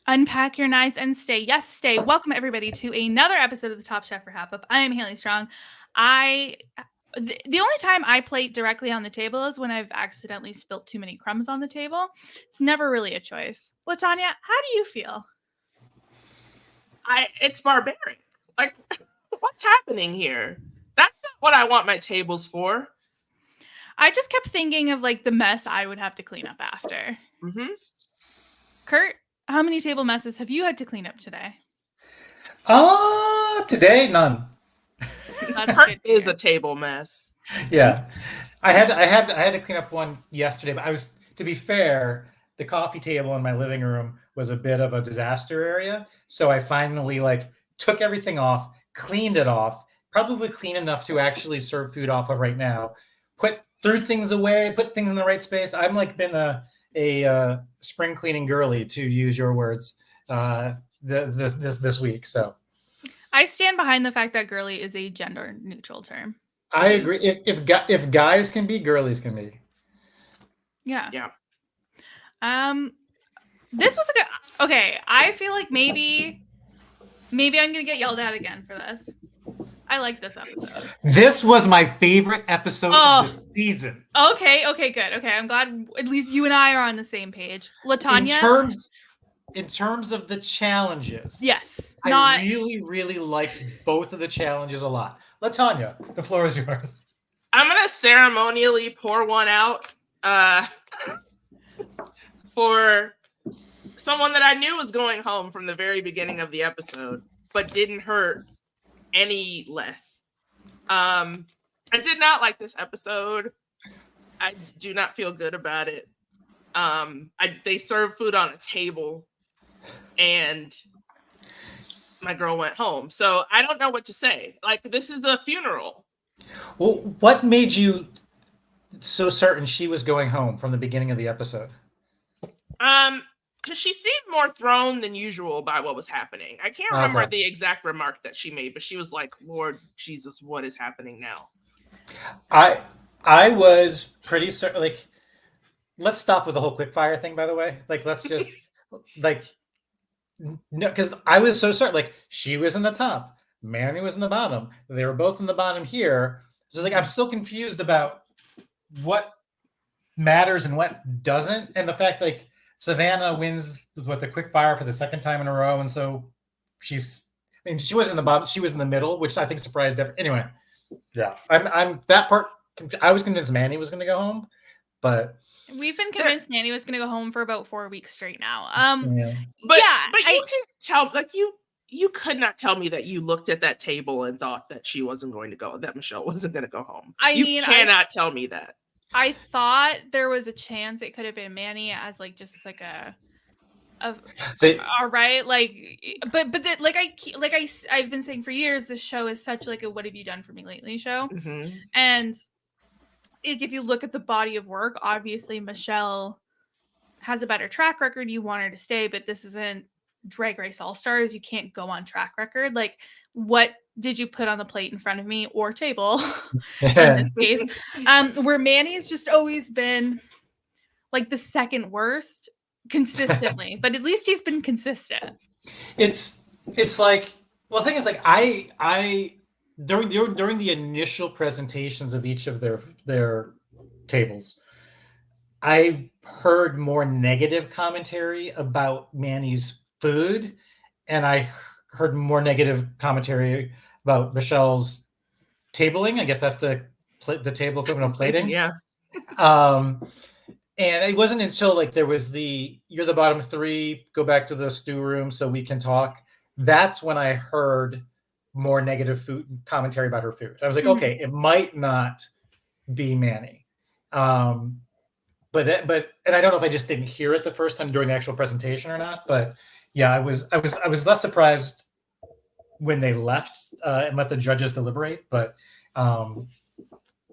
Unpack your knives and stay. Yes, stay. Welcome everybody to another episode of the Top Chef RHAPup. I am Haley Strong. The only time I plate directly on the table is when I've accidentally spilt too many crumbs on the table. It's never really a choice. LaTonya, how do you feel? It's barbaric. Like, what's happening here? That's not what I want my tables for. I just kept thinking of like the mess I would have to clean up after. Mm-hmm. Curt, how many table messes have you had to clean up today? Today none. Kurt is a table mess. Yeah, I had to clean up one yesterday, but to be fair, the coffee table in my living room was a bit of a disaster area, so I finally took everything off, cleaned it off, probably clean enough to actually serve food off of right now. Threw things away, put things in the right space. I'm been a spring cleaning girly, to use your words, this week. So I stand behind the fact that girly is a gender neutral term. I agree. If guys can be, girlies can be. Yeah. Yeah. This was a good. Okay, I feel like maybe I'm gonna get yelled at again for this. I like this episode. This was my favorite episode of the season. Okay, good. Okay, I'm glad at least you and I are on the same page. LaTonya, in terms of the challenges, yes, I really liked both of the challenges a lot. LaTonya, the floor is yours. I'm gonna ceremonially pour one out for someone that I knew was going home from the very beginning of the episode, but didn't hurt any less. I did not like this episode. I do not feel good about it. They served food on a table and my girl went home. So I don't know what to say. Like, this is a funeral. Well, what made you so certain she was going home from the beginning of the episode? Because she seemed more thrown than usual by what was happening. I can't remember the exact remark that she made, but she was like, Lord Jesus, what is happening now? I was pretty certain. Let's stop with the whole quickfire thing, by the way. Let's just no, because I was so certain. She was in the top, Manny was in the bottom. They were both in the bottom here. So I'm still confused about what matters and what doesn't, and the fact Savannah wins with the quickfire for the second time in a row, and so she wasn't in the bottom, she was in the middle, which I think surprised everyone. Anyway, yeah, I'm that part. I was convinced Manny was going to go home, but we've been convinced Manny was going to go home for about 4 weeks straight now. But you can tell, you could not tell me that you looked at that table and thought that she wasn't going to go, that Michelle wasn't going to go home. You cannot tell me that. I thought there was a chance it could have been Manny as all right, I've been saying for years, this show is such a what have you done for me lately show, and if you look at the body of work, obviously Michelle has a better track record. You want her to stay, but this isn't Drag Race All Stars. You can't go on track record. What did you put on the plate in front of me or table in this case? Where Manny's just always been the second worst consistently, but at least he's been consistent. It's the thing is I during the initial presentations of each of their tables, I heard more negative commentary about Manny's food, and I heard more negative commentary about Michelle's tabling. I guess that's the table equivalent of plating. Yeah. And it wasn't until there was you're the bottom three, go back to the stew room so we can talk. That's when I heard more negative food commentary about her food. I was like, okay, it might not be Manny. But I don't know if I just didn't hear it the first time during the actual presentation or not. But yeah, I was less surprised when they left and let the judges deliberate. But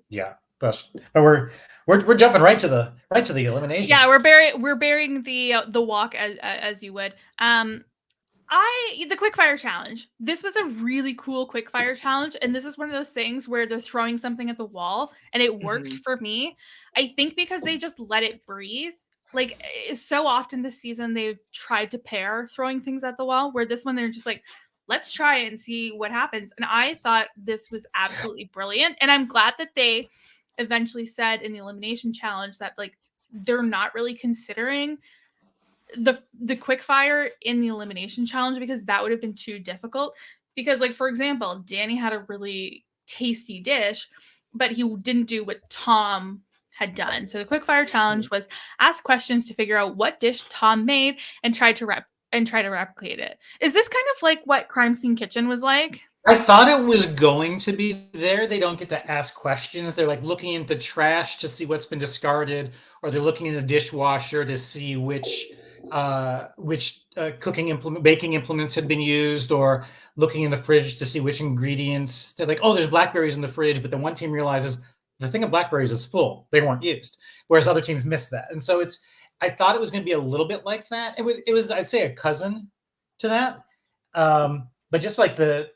yeah, but we're jumping right to the elimination. Yeah, we're bearing the walk as you would. The quickfire challenge. This was a really cool quickfire challenge, and this is one of those things where they're throwing something at the wall, and it worked for me. I think because they just let it breathe. like so often this season they've tried to pair throwing things at the wall, where this one they're just like, let's try it and see what happens. And I thought this was absolutely brilliant. And I'm glad that they eventually said in the elimination challenge that like they're not really considering the quickfire in the elimination challenge, because that would have been too difficult. Because like, for example, Danny had a really tasty dish, but he didn't do what Tom had done. So the quickfire challenge was ask questions to figure out what dish Tom made and try to replicate it. Is this kind of like what Crime Scene Kitchen was like? I thought it was going to be there. They don't get to ask questions. They're like looking into trash to see what's been discarded, or they're looking in the dishwasher to see which baking implements had been used, or looking in the fridge to see which ingredients. They're like, oh, there's blackberries in the fridge, but then one team realizes the thing of blackberries is full. They weren't used, whereas other teams missed that. And so I thought it was going to be a little bit like that. It was I'd say a cousin to that. But just like the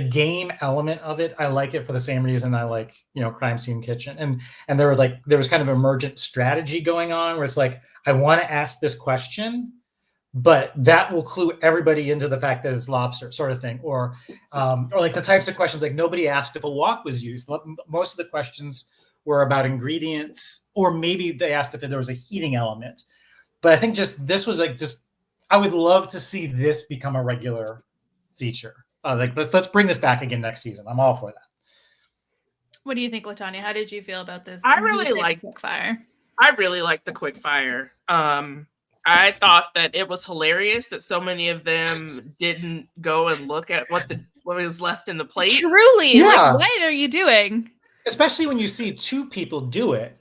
game element of it, I like it for the same reason I like, Crime Scene Kitchen. And there was kind of emergent strategy going on where it's like, I want to ask this question, but that will clue everybody into the fact that it's lobster, sort of thing. Or like the types of questions, like nobody asked if a wok was used. Most of the questions were about ingredients, or maybe they asked if there was a heating element. But I think this was like, I would love to see this become a regular feature. Let's bring this back again next season. I'm all for that. What do you think, LaTonya? How did you feel about this? I really like Quickfire. I really like the Quickfire. I thought that it was hilarious that so many of them didn't go and look at what was left in the plate. Truly, yeah. Like, what are you doing? Especially when you see two people do it.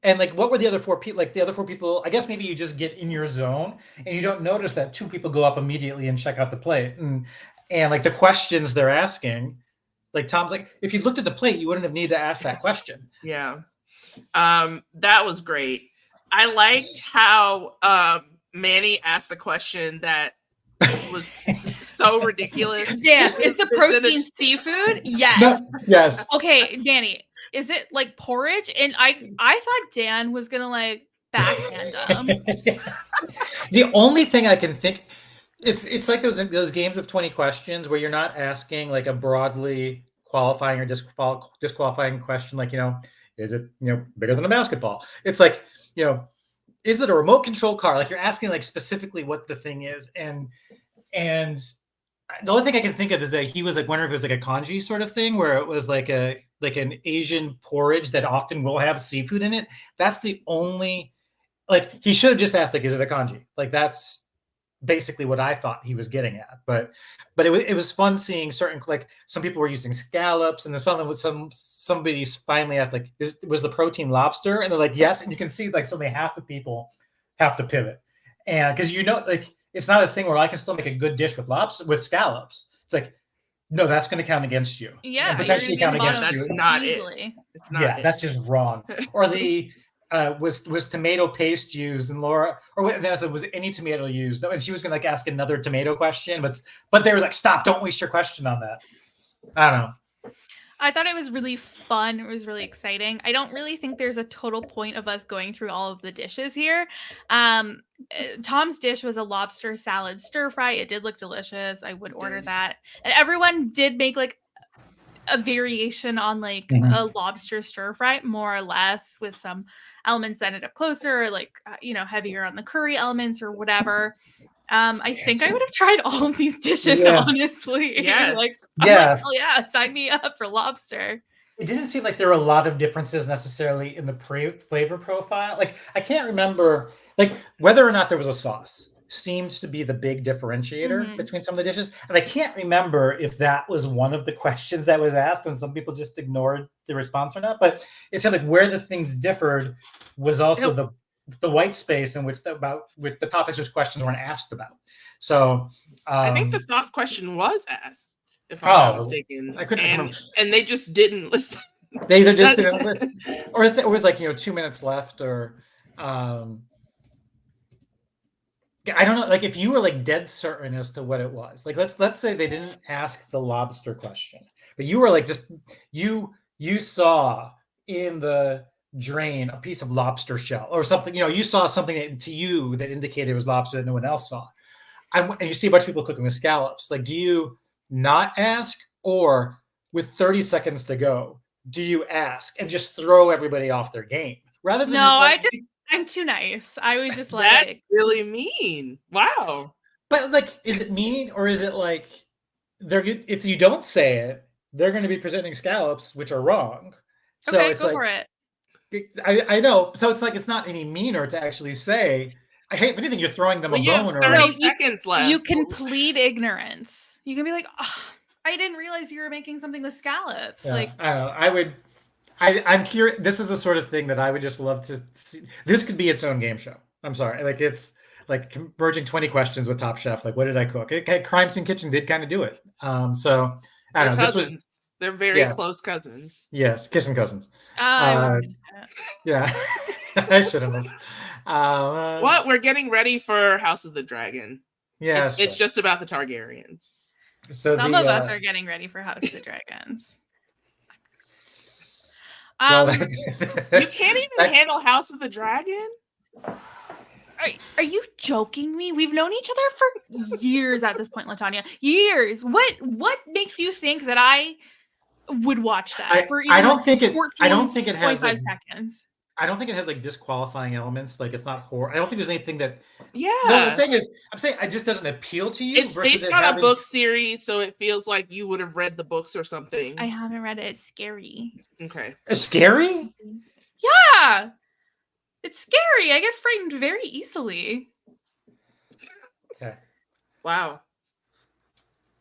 And like, what were the other four people? Like the other four people, I guess maybe you just get in your zone and you don't notice that two people go up immediately and check out the plate. And like the questions they're asking, like Tom's like, if you looked at the plate, you wouldn't have needed to ask that question. Yeah. That was great. I liked how Manny asked a question that was so ridiculous. Dan, is the protein seafood? Yes. No, yes. Okay, Danny, is it like porridge? And I thought Dan was gonna like backhand him. The only thing I can think, it's like those games of 20 questions where you're not asking like a broadly qualifying or disqualifying question, like, is it bigger than a basketball? It's like, is it a remote control car? Like you're asking like specifically what the thing is, and the only thing I can think of is that he was like wondering if it was like a congee sort of thing, where it was like an Asian porridge that often will have seafood in it. That's the only, like, he should have just asked, like, is it a congee? Like that's basically what I thought he was getting at. But it was fun seeing certain, like, some people were using scallops, and there's something with somebody finally asked, like, was the protein lobster? And they're like, yes. And you can see like suddenly half the people have to pivot, and because like, it's not a thing where I can still make a good dish with scallops. It's like, no, that's going to count against you. Yeah, and potentially count against you. That's not easily. It's not that's just wrong. Or the was tomato paste used, and Laura, or was any tomato used? And she was going to like ask another tomato question, but they were like, stop! Don't waste your question on that. I don't know. I thought it was really fun. It was really exciting. I don't really think there's a total point of us going through all of the dishes here. Tom's dish was a lobster salad stir fry. It did look delicious. I would order that. And everyone did make like a variation on like a lobster stir fry, more or less, with some elements that ended up closer, like heavier on the curry elements or whatever. I think I would have tried all of these dishes, honestly. Yes. I'm like, oh yeah, sign me up for lobster. It didn't seem like there were a lot of differences necessarily in the flavor profile. Like, I can't remember, like, whether or not there was a sauce seems to be the big differentiator between some of the dishes. And I can't remember if that was one of the questions that was asked and some people just ignored the response or not. But it seemed like where the things differed was also the white space in which with the topics which questions weren't asked about. So I think the sauce question was asked, if I'm not mistaken. I couldn't remember. And they just didn't listen. They either just didn't listen, or it was like 2 minutes left, or I don't know. Like, if you were like dead certain as to what it was, like let's say they didn't ask the lobster question, but you were like, just you saw in the drain a piece of lobster shell or something. You saw something to you that indicated it was lobster that no one else saw. And you see a bunch of people cooking with scallops. Like, do you not ask, or with 30 seconds to go, do you ask and just throw everybody off their game rather than I'm too nice. I was just That's like, really mean. Wow. But like, is it mean, or is it like if you don't say it, they're going to be presenting scallops, which are wrong. So okay, it's go like, for it. I know. So it's like, it's not any meaner to actually say, I hate anything. You're throwing them Well, a you have bone, or 30 seconds left. You can plead ignorance. You can be like, oh, I didn't realize you were making something with scallops. Yeah, Like, I don't know. I'm curious. This is the sort of thing that I would just love to see. This could be its own game show. I'm sorry. Like, it's like converging 20 questions with Top Chef. Like, what did I cook? Crime Scene Kitchen did kind of do it. So I They're don't know. cousins. This was, They're very close cousins. yes, kissing cousins. I was Yeah, I should have. What? We're getting ready for House of the Dragon. Yeah, it's just about the Targaryens. So some of us are getting ready for House of the Dragons. You can't even handle House of the Dragon? Are you joking me? We've known each other for years at this point, LaTonya. Years. What makes you think that I would watch that for even I don't think it 14, I don't think it has 25 seconds? I don't think it has like disqualifying elements. Like, it's not horror. I don't think there's anything that. Yeah. No, what I'm saying it just doesn't appeal to you. It's based on a book series, so it feels like you would have read the books or something. I haven't read it. It's scary. Okay. It's scary? Yeah. It's scary. I get frightened very easily. Okay. Wow.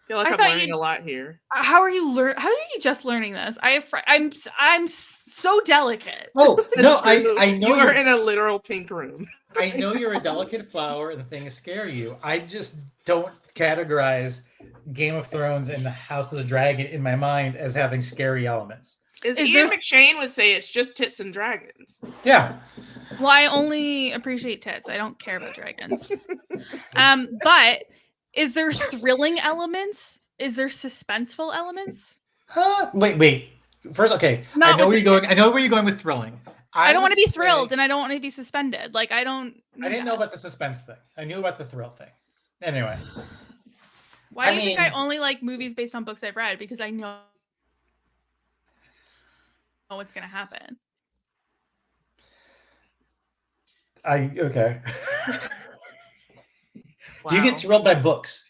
I feel like I'm learning a lot here. How are you just learning this? I'm so delicate. Oh, no, I know you're in a literal pink room. I know you're a delicate flower and things scare you. I just don't categorize Game of Thrones and the House of the Dragon in my mind as having scary elements. Ian McShane would say it's just tits and dragons. Yeah. Well, I only appreciate tits. I don't care about dragons. But is there thrilling elements? Is there suspenseful elements? Wait. First, okay. I know where you're going. I know where you're going with thrilling. I don't want to be thrilled, and I don't want to be suspended. Like, I didn't know about the suspense thing. I knew about the thrill thing. Anyway. Why do you think I only like movies based on books I've read? Because I know what's going to happen. Okay. Wow. Do you get thrilled by books?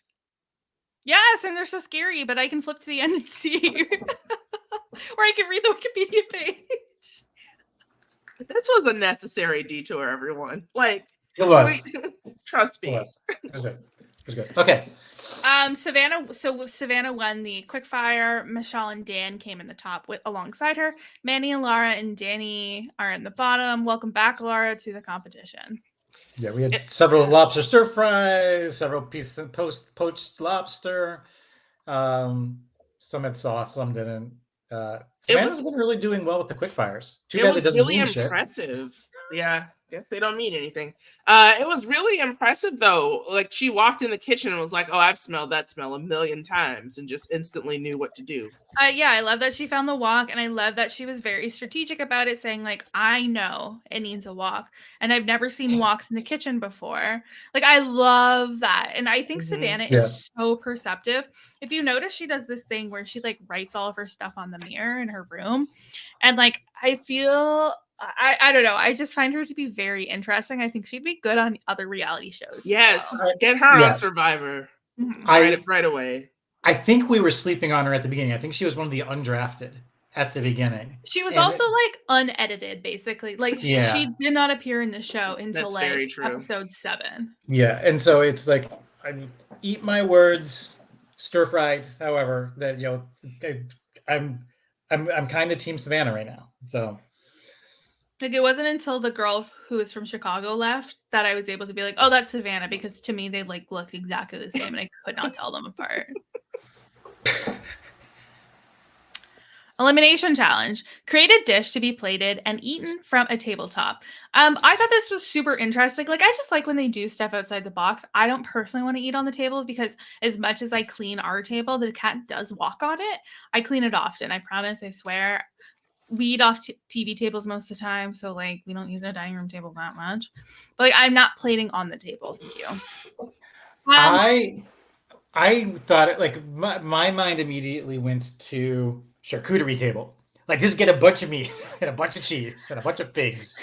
Yes, and they're so scary, but I can flip to the end and see. Or I can read the Wikipedia page. This was a necessary detour, everyone. Like, it was. Trust me. It was good. It was good. Okay. Savannah won the Quickfire. Michelle and Dan came in the top alongside her. Manny and Laura and Danny are in the bottom. Welcome back, Laura, to the competition. Yeah, we had several lobster stir fries, several pieces of poached lobster. Some had sauce, some didn't. Savannah's been really doing well with the Quickfires. Too bad it doesn't really mean impressive. Shit. Yeah. Guess they don't mean anything. It was really impressive though. Like, she walked in the kitchen and was like, "Oh, I've smelled that smell a million times," and just instantly knew what to do. Yeah, I love that she found the wok, and I love that she was very strategic about it, saying like, "I know it needs a wok, and I've never seen woks in the kitchen before." Like, I love that, and I think Savannah is so perceptive. If you notice, she does this thing where she like writes all of her stuff on the mirror in her room, and like I feel. I don't know. I just find her to be very interesting. I think she'd be good on other reality shows. Yes, get her on Survivor right away. I think we were sleeping on her at the beginning. I think she was one of the undrafted at the beginning. She was also like unedited, basically. Like, she did not appear in the show until like episode 7. Yeah, and so it's like, I eat my words, stir fried. However, that I'm kind of Team Savannah right now. So. Like, it wasn't until the girl who is from Chicago left that I was able to be like, "Oh, that's Savannah," because to me they like look exactly the same, and I could not tell them apart. Elimination challenge: create a dish to be plated and eaten from a tabletop. I thought this was super interesting. Like, I just like when they do stuff outside the box. I don't personally want to eat on the table because as much as I clean our table, the cat does walk on it. I clean it often. I promise. I swear. we eat off TV tables most of the time, so like we don't use a dining room table that much. But like I'm not plating on the table. Thank you. I thought it like my mind immediately went to charcuterie table. Like just get a bunch of meat and a bunch of cheese and a bunch of figs.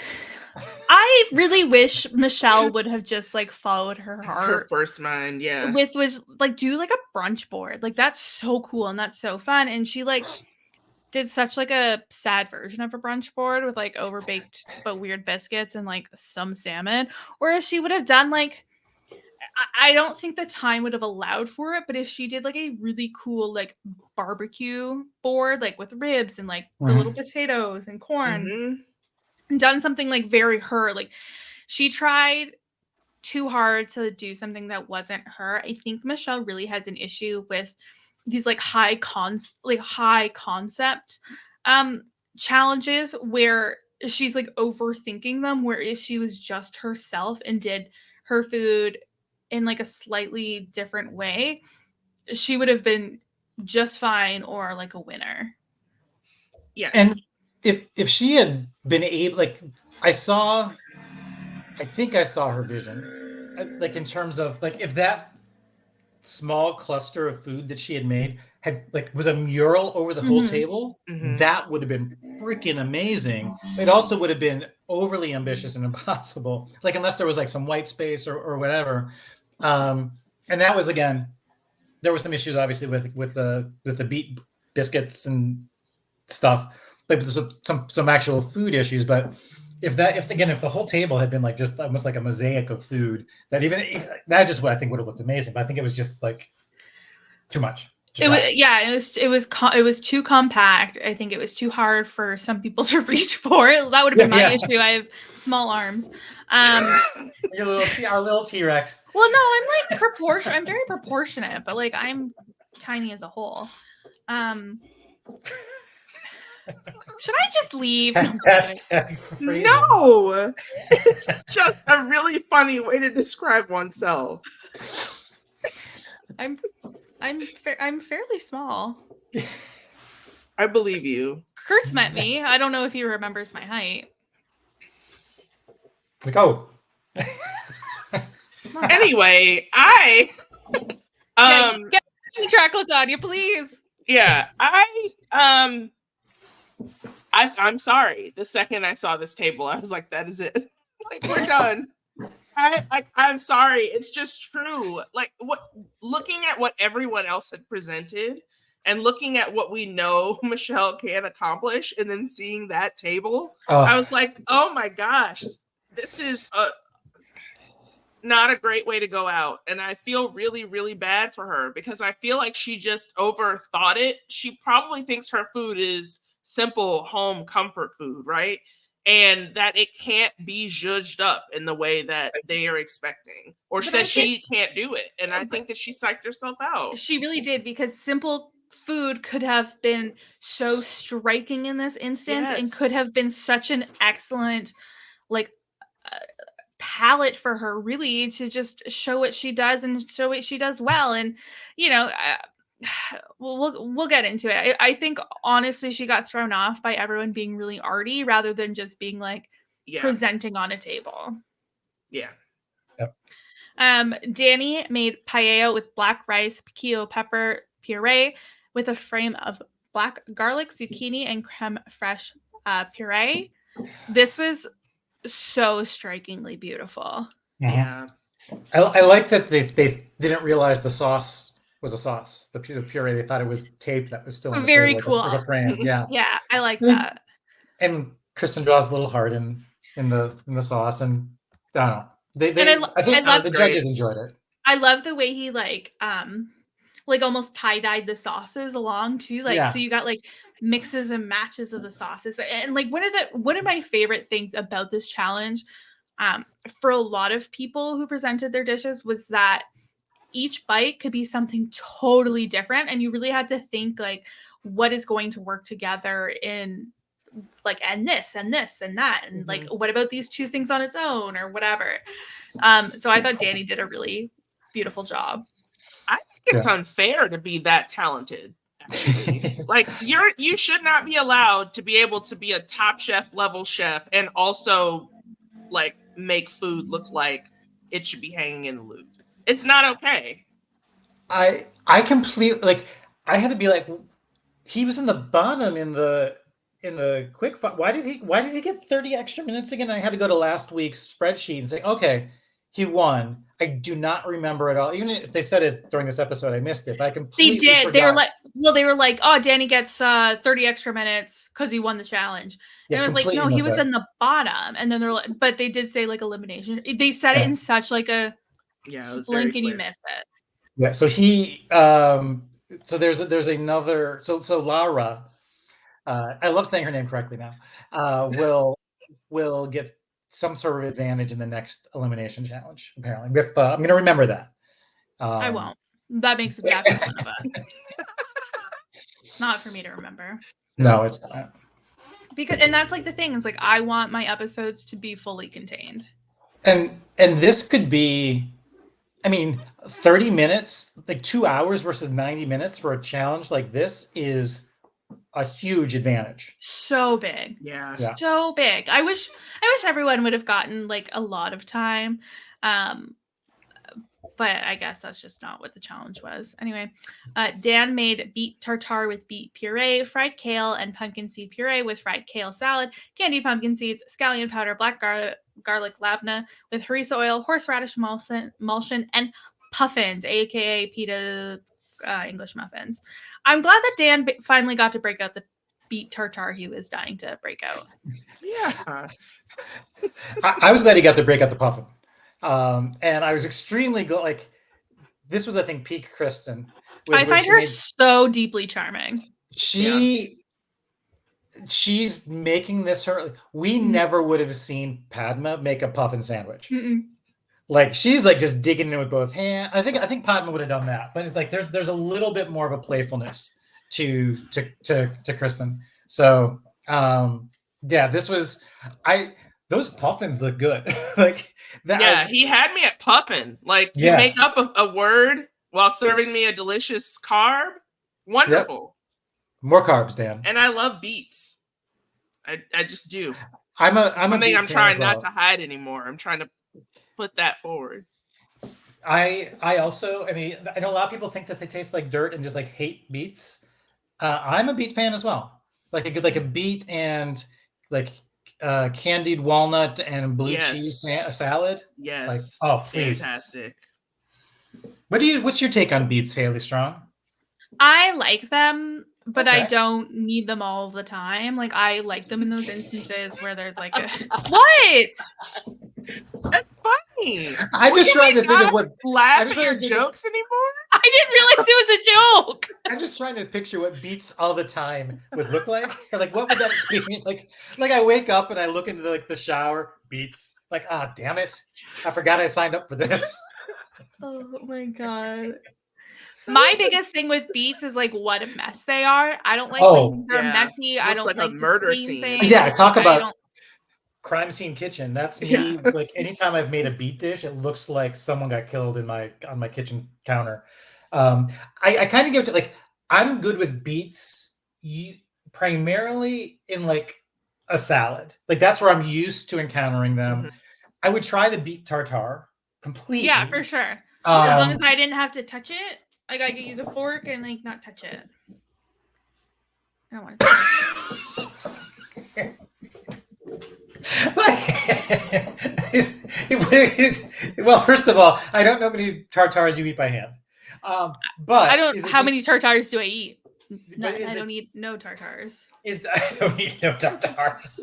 I really wish Michelle would have just like followed her heart. Her first mind, yeah. With was like do like a brunch board. Like that's so cool and that's so fun. And she like did such like a sad version of a brunch board with like overbaked but weird biscuits and like some salmon. Or if she would have done like I don't think the time would have allowed for it, but if she did like a really cool like barbecue board, like with ribs and like the little potatoes and corn, and done something like very her, like she tried too hard to do something that wasn't her. I think Michelle really has an issue with these like high concept challenges where she's like overthinking them, where if she was just herself and did her food in like a slightly different way, she would have been just fine or like a winner. Yes. And if she had been able, like I think I saw her vision, like in terms of like if that small cluster of food that she had made had like was a mural over the whole table, that would have been freaking amazing. It also would have been overly ambitious and impossible, like unless there was like some white space or whatever. And that was, again, there were some issues obviously with the beet biscuits and stuff, but there's some actual food issues. But if the whole table had been like just almost like a mosaic of food, that just what I think would have looked amazing. But I think it was just like too much. It was too compact. I think it was too hard for some people to reach for. That would have been my issue. I have small arms. Our little T-Rex. Well, no, I'm like proportion. I'm very proportionate, but like I'm tiny as a whole. Should I just leave? No, it's just a really funny way to describe oneself. I'm fairly small. I believe you. Kurt's met me. I don't know if he remembers my height. Like, oh. Anyway, get me track, LaTonya, please. Yeah, I'm sorry. The second I saw this table, I was like, that is it. Like, we're done. I'm sorry. It's just true. Like, looking at what everyone else had presented and looking at what we know Michelle can accomplish and then seeing that table, I was like, oh my gosh, this is not a great way to go out. And I feel really, really bad for her because I feel like she just overthought it. She probably thinks her food is simple home comfort food, right? And that it can't be zhuzhed up in the way that they are expecting, or that she can't do it. And I think that she psyched herself out. She really did, because simple food could have been so striking in this instance and could have been such an excellent like palette for her, really, to just show what she does and show what she does well. And you know, we'll get into it. I think honestly she got thrown off by everyone being really arty rather than just being like presenting on a table. Yeah. Yep. Danny made paella with black rice, piquillo pepper puree with a frame of black garlic, zucchini, and creme fraiche puree. This was so strikingly beautiful. Yeah. I like that they didn't realize the sauce was a sauce. The puree, they thought it was tape that was still on the very table, cool. like a frame. Yeah. Yeah, I like that. And Kristen draws a little heart in the sauce, and I don't know. I think the judges enjoyed it. I love the way he like almost tie-dyed the sauces along too. Like so you got like mixes and matches of the sauces. And like one of my favorite things about this challenge, for a lot of people who presented their dishes, was that each bite could be something totally different, and you really had to think like what is going to work together in like and this and this and that, and like what about these two things on its own or whatever. So I thought Danny did a really beautiful job. I think it's unfair to be that talented, actually. Like you should not be allowed to be able to be a Top Chef level chef and also like make food look like it should be hanging in the Louvre. It's not okay. I completely like. I had to be like, he was in the bottom in the Quickfire. Why did he get 30 extra minutes again? I had to go to last week's spreadsheet and say, okay, he won. I do not remember it all. Even if they said it during this episode, I missed it. But I completely They did. forgot. They were like, oh, Danny gets 30 extra minutes because he won the challenge. Yeah, and it was like, no, completely he missed was that. in the bottom. And then they're like, but they did say like elimination. They said it in such like a Yeah, it was blink and you clear. missed it. Yeah, so he so there's another so Lara, I love saying her name correctly now, will get some sort of advantage in the next elimination challenge, apparently. I'm going to remember that. I won't. That makes exactly fun of us. Not for me to remember. No, it's not. And that's like the thing. It's like I want my episodes to be fully contained. And this could be, I mean, 30 minutes, like 2 hours versus 90 minutes for a challenge like this is a huge advantage. So big. Yeah. So big. I wish everyone would have gotten like a lot of time. But I guess that's just not what the challenge was. Anyway, Dan made beet tartare with beet puree, fried kale, and pumpkin seed puree with fried kale salad, candied pumpkin seeds, scallion powder, black garlic labna with harissa oil, horseradish emulsion, and puffins, aka pita English muffins. I'm glad that Dan finally got to break out the beet tartare he was dying to break out. Yeah. I was glad he got to break out the puffin. And I was extremely like, this was, I think, peak Kristen. I find her so deeply charming. She's making this her. We never would have seen Padma make a puffin sandwich. Mm-mm. Like she's like just digging in with both hands. I think Padma would have done that, but it's like there's a little bit more of a playfulness to Kristen. So yeah, this was those puffins look good. Like that. Yeah, he had me at puffin. Like you make up a word while serving me a delicious carb. Wonderful. Yep. More carbs, Dan. And I love beets. I just do. I'm trying not to hide anymore. I'm trying to put that forward. I also, I mean, I know a lot of people think that they taste like dirt and just like hate beets. I'm a beet fan as well. Like a beet and like candied walnut and blue cheese salad. Yes. Like, oh, please. Fantastic. What's your take on beets, Haley Strong? I like them, but I don't need them all the time. Like I like them in those instances where there's like a what? That's funny. I'm just trying to think of what laugh at your jokes anymore. I didn't realize it was a joke. I'm just trying to picture what beets all the time would look like. Or like what would that experience like I wake up and I look into the shower, beets. Like, damn it. I forgot I signed up for this. Oh my god. My biggest thing with beets is like what a mess they are. I don't like when they're messy. I don't like a murder scene. Yeah, talk about crime scene kitchen. That's me. Like anytime I've made a beet dish, it looks like someone got killed on my kitchen counter. I kind of give it to like I'm good with beets primarily in like a salad. Like that's where I'm used to encountering them. Mm-hmm. I would try the beet tartare completely. Yeah, for sure. As long as I didn't have to touch it. Like I could use a fork and like not touch it. I don't want to touch it. Well, first of all, I don't know how many tartares you eat by hand. But I don't. How many tartares do I eat? I don't eat no tartares. I don't eat no tartares.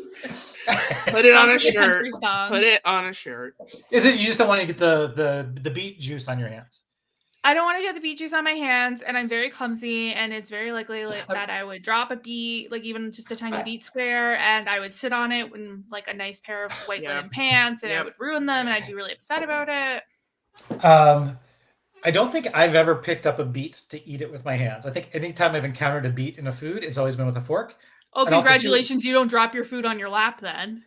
Put it on a shirt. Put it on a shirt. Is it you just don't want to get the beet juice on your hands? I don't want to get the beet juice on my hands, and I'm very clumsy, and it's very likely that I would drop a beet, like even just a tiny beet square, and I would sit on it in like a nice pair of white linen pants, and I would ruin them, and I'd be really upset about it. I don't think I've ever picked up a beet to eat it with my hands. I think anytime I've encountered a beet in a food, it's always been with a fork. Oh, and congratulations! You don't drop your food on your lap then.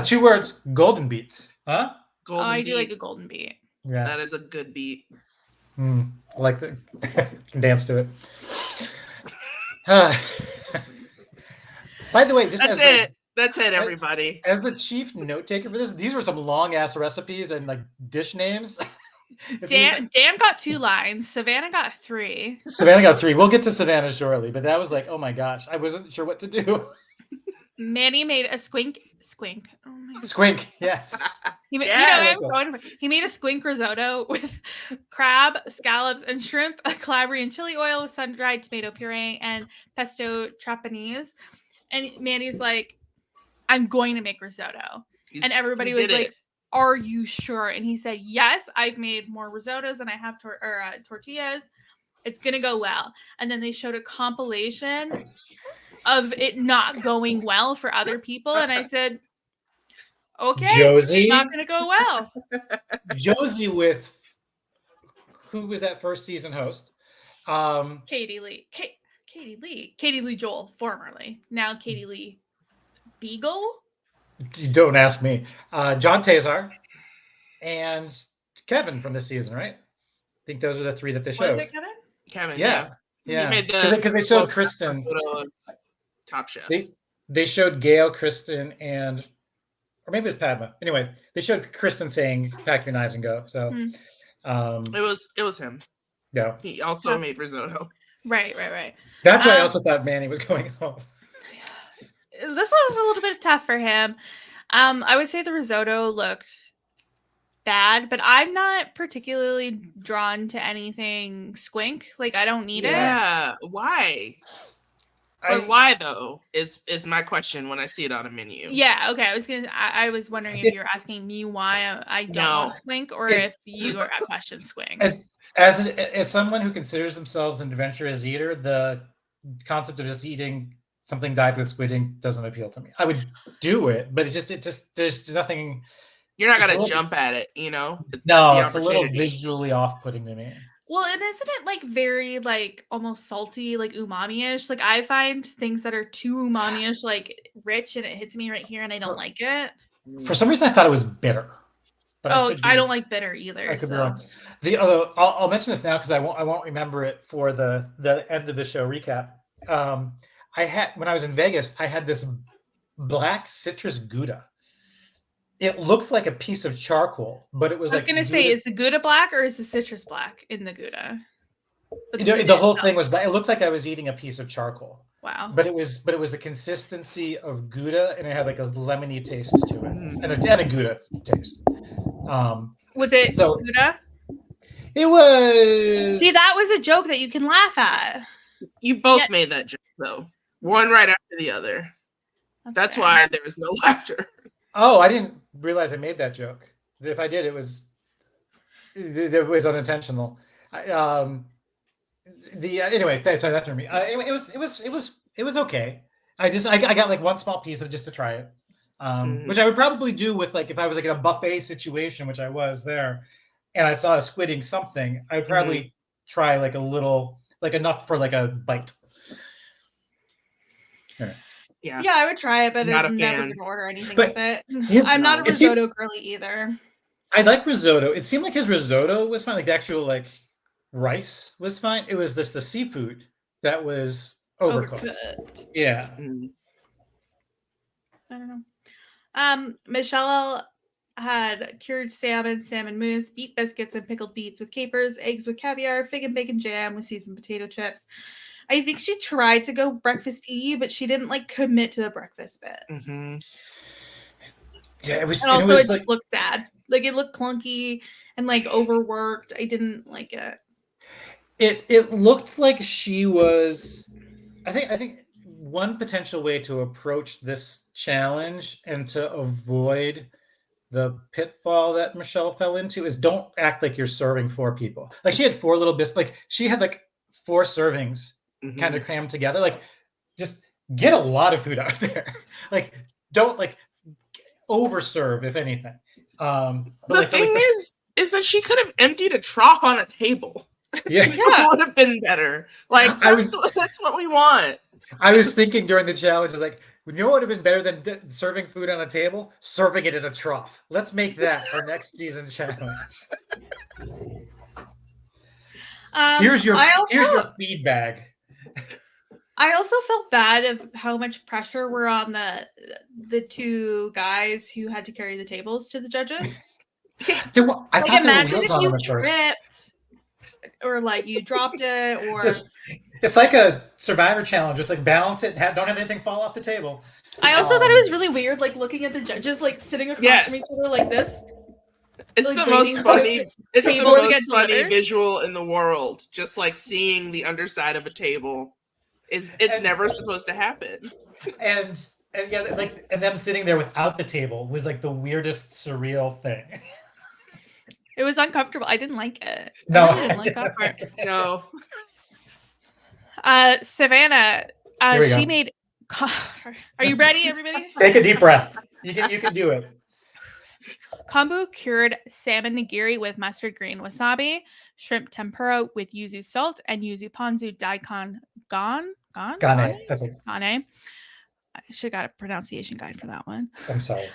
2 words: golden beets. Huh? Golden I do like a golden beet. Yeah, that is a good beet. I like that. Can dance to it. By the way, just That's it. That's it, everybody. As the chief note taker for this, these were some long ass recipes and like dish names. Dan got 2 lines. Savannah got 3. Savannah got 3. We'll get to Savannah shortly, but that was like, oh my gosh, I wasn't sure what to do. Manny made a squink. Oh my Squink, yes. He made, Yeah, he made a squink risotto with crab, scallops, and shrimp, a Calabrian chili oil with sun-dried tomato puree, and pesto trapanese. And Manny's like, I'm going to make risotto. And everybody was like, are you sure? And he said, yes, I've made more risottos than I have tortillas. It's going to go well. And then they showed a compilation of it not going well for other people. And I said, okay, Josie, it's not going to go well. Josie with, who was that first season host? Katie Lee Joel, formerly. Now Katie Lee Beagle. You don't ask me. John Tazar and Kevin from this season, right? I think those are the 3 that they showed. Was it Kevin? Kevin, yeah. Because they showed Kristen. Top Chef. They showed Gail, Kristen, and or maybe it was Padma. Anyway, they showed Kristen saying, "Pack your knives and go." So it was him. Yeah. He also made risotto. Right. That's why I also thought Manny was going home. This one was a little bit tough for him. I would say the risotto looked bad, but I'm not particularly drawn to anything squink. Like, I don't need it. Yeah, why? Why though is my question when I see it on a menu. Yeah, okay. I was wondering if you were asking me why I don't want squink, or if you are at question squink. As someone who considers themselves an adventurous eater, the concept of just eating something dyed with squid ink doesn't appeal to me. I would do it, but it just there's nothing. You're not gonna jump at it, you know? No, it's a little visually off-putting to me. Well, and isn't it like very like almost salty, like umami-ish? Like I find things that are too umami-ish like rich, and it hits me right here, and I don't like it. For some reason, I thought it was bitter. But I don't like bitter either. I could be wrong. I'll mention this now because I won't remember it for the end of the show recap. I had, when I was in Vegas, I had this black citrus Gouda. It looked like a piece of charcoal, but it was. I was going to say, is the Gouda black or is the citrus black in the Gouda? The whole thing was black. It looked like I was eating a piece of charcoal. Wow. But it was the consistency of Gouda, and it had like a lemony taste to it, and a Gouda taste. Was it Gouda? It was. See, that was a joke that you can laugh at. You both made that joke, though. One right after the other. That's why there was no laughter. Oh, I didn't realize I made that joke. If I did, it was unintentional. Anyway, sorry, that's for me. It was okay. I got like one small piece of just to try it, which I would probably do with like if I was like in a buffet situation, which I was there, and I saw a squid ink something, I would probably try like a little, like enough for like a bite. Yeah, I would try it, but I'm never going to order anything with it. I'm not a risotto girly either. I like risotto. It seemed like his risotto was fine. Like the actual like rice was fine. It was the seafood that was overcooked. Yeah. I don't know. Michelle had cured salmon mousse, beet biscuits, and pickled beets with capers, eggs with caviar, fig and bacon jam with seasoned potato chips. I think she tried to go breakfasty, but she didn't like commit to the breakfast bit. Yeah, it was. And also, it like, looked sad. Like it looked clunky and like overworked. I didn't like it. It looked like she was. I think one potential way to approach this challenge and to avoid the pitfall that Michelle fell into is don't act like you're serving 4 people. Like she had 4 little bits. Like she had like 4 servings kind of crammed together. Like just get a lot of food out there. Like don't like overserve if anything. The thing is that she could have emptied a trough on a table. Yeah, it would have been better. Like that's what we want. I was thinking during the challenge, I was like, you know what would have been better than serving food on a table? Serving it in a trough. Let's make that our next season challenge. Here's your feed bag. I also felt bad of how much pressure were on the two guys who had to carry the tables to the judges. I thought there were Imagine wheels if on you them at first. tripped or like you dropped it or It's like a Survivor challenge. Just like balance it, don't have anything fall off the table. I also thought it was really weird, like looking at the judges like sitting across from each other like this. It's like, the most funny. It's the tables most against funny other. visual in the world. Just like seeing the underside of a table it's never supposed to happen. And yeah, like and them sitting there without the table was like the weirdest surreal thing. It was uncomfortable. I didn't like it. No, I really didn't like that part. No. Savannah, Here we she go. made. Are you ready, everybody? Take a deep breath. You can do it. Kombu cured salmon nigiri with mustard green wasabi, shrimp tempura with yuzu salt, and yuzu ponzu daikon gane. I should have got a pronunciation guide for that one. I'm sorry.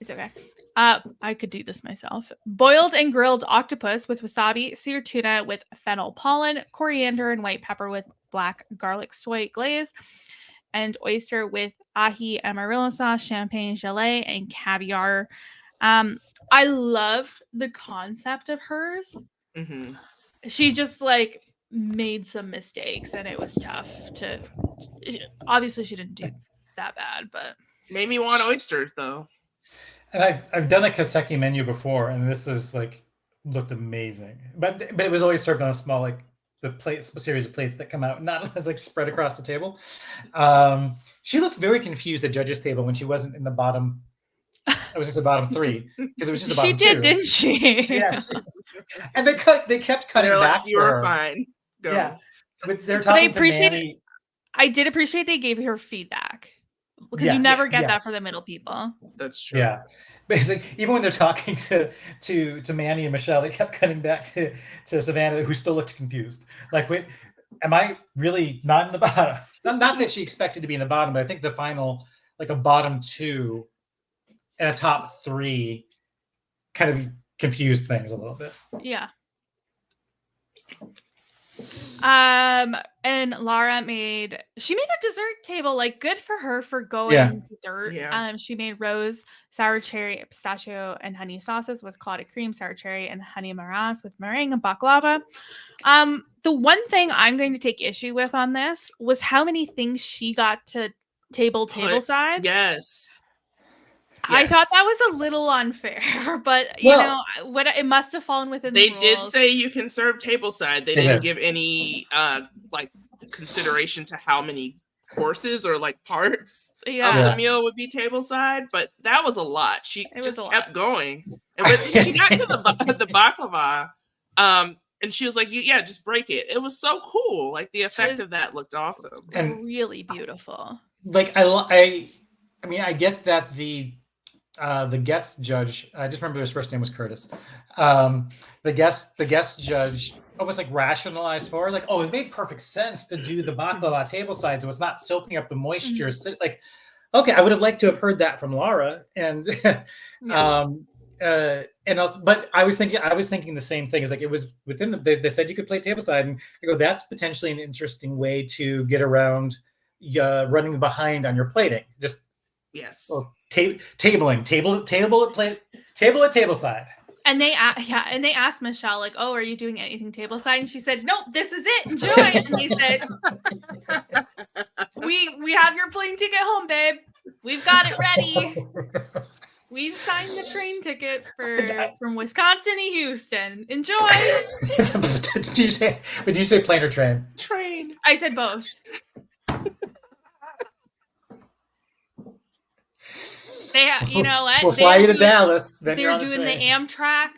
It's okay. I could do this myself. Boiled and grilled octopus with wasabi, seared tuna with fennel pollen, coriander and white pepper with black garlic soy glaze, and oyster with ahi amarillo sauce, champagne gelée, and caviar. I loved the concept of hers. Mm-hmm. She just like made some mistakes and it was tough to obviously she didn't do that bad, but made me want oysters though. And I've done a kaseki menu before, and this is like looked amazing. But it was always served on a small like the plates, a series of plates that come out, not as like spread across the table. She looked very confused at judges' table when she wasn't in the bottom. It was just the bottom three because it was just the bottom two. She did, didn't she? Yes. And they kept cutting They're back. Like, you're fine. Go. Yeah. But they're talking to Manny. I did appreciate they gave her feedback. Because you never get that for the middle people. That's true. Yeah. Basically, even when they're talking to Manny and Michelle, they kept cutting back to Savannah, who still looked confused. Like, wait, am I really not in the bottom? Not that she expected to be in the bottom, but I think the final, like a bottom two and a top three kind of confused things a little bit. Yeah. And Laura made a dessert table, like good for her for going dessert. Yeah. She made rose, sour cherry, pistachio, and honey sauces with clotted cream, sour cherry, and honey marras with meringue and baklava. The one thing I'm going to take issue with on this was how many things she got to tableside. Yes. I thought that was a little unfair, but it must have fallen within the rules. They did say you can serve tableside. They didn't give any like consideration to how many courses or like parts of the meal would be tableside, but that was a lot. She just kept going, and when she got to the baklava, and she was like, just break it." It was so cool. Like the effect of that looked awesome and really beautiful. Like I mean, I get that the guest judge, I just remember his first name was Curtis. The guest judge almost like rationalized for her, like, oh, it made perfect sense to do the baklava tableside so it's not soaking up the moisture. So, like, okay, I would have liked to have heard that from Laura, and and also, but I was thinking the same thing. Is like it was within they said you could play tableside, and I go, that's potentially an interesting way to get around running behind on your plating. Just table at tableside. And they asked Michelle, like, "Oh, are you doing anything tableside?" And she said, "Nope, this is it. Enjoy." And they said, "We have your plane ticket home, babe. We've got it ready. We've signed the train ticket from Wisconsin to Houston. Enjoy." Did you say plane or train? Train. I said both. You know what? We'll fly you to Dallas. Then they're doing the Amtrak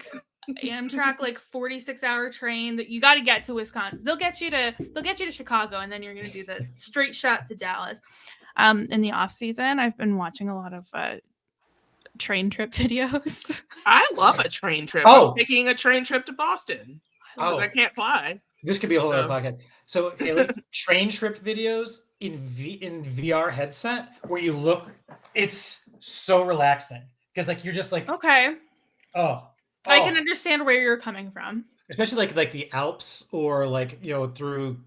like 46-hour train that you got to get to Wisconsin. They'll get you to Chicago, and then you're going to do the straight shot to Dallas. In the off season, I've been watching a lot of train trip videos. I love a train trip. I'm taking a train trip to Boston because I can't fly. This could be a whole other podcast. So like train trip videos in VR headset where you look, it's so relaxing because like you're just like okay. Oh. I can understand where you're coming from. Especially like the Alps or like through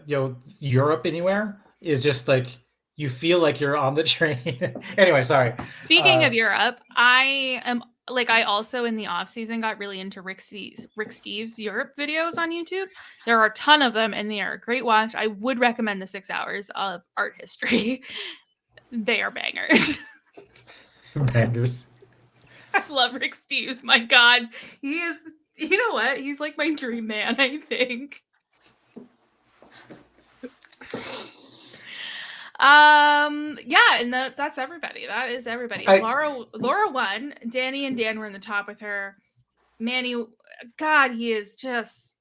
Europe anywhere. is just like you feel like you're on the train. Anyway, sorry. Speaking of Europe, I am like I also in the off season got really into Rick Steves Europe videos on YouTube. There are a ton of them and they are a great watch. I would recommend the 6 hours of art history. They are bangers. Bangers. I love Rick Steves. My God. He is, you know what? He's like my dream man, I think. Yeah, and that's everybody. That is everybody. Laura won. Danny and Dan were in the top with her. Manny, God, he is just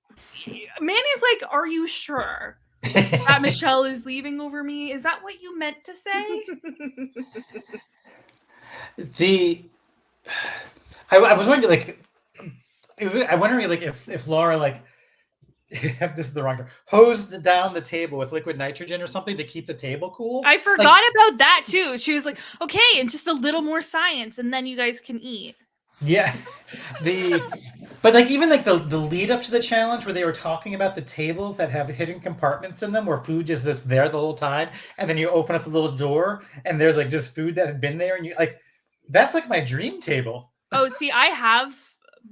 Manny's like, are you sure that Michelle is leaving over me? Is that what you meant to say? I was wondering, like, I'm wondering, like, if Laura, like, this is the wrong term, hosed down the table with liquid nitrogen or something to keep the table cool. I forgot about that too. She was like, okay, and just a little more science, and then you guys can eat. Yeah. But like even like the lead up to the challenge where they were talking about the tables that have hidden compartments in them where food is just there the whole time, and then you open up the little door and there's like just food that had been there, and you like that's like my dream table. Oh, see, I have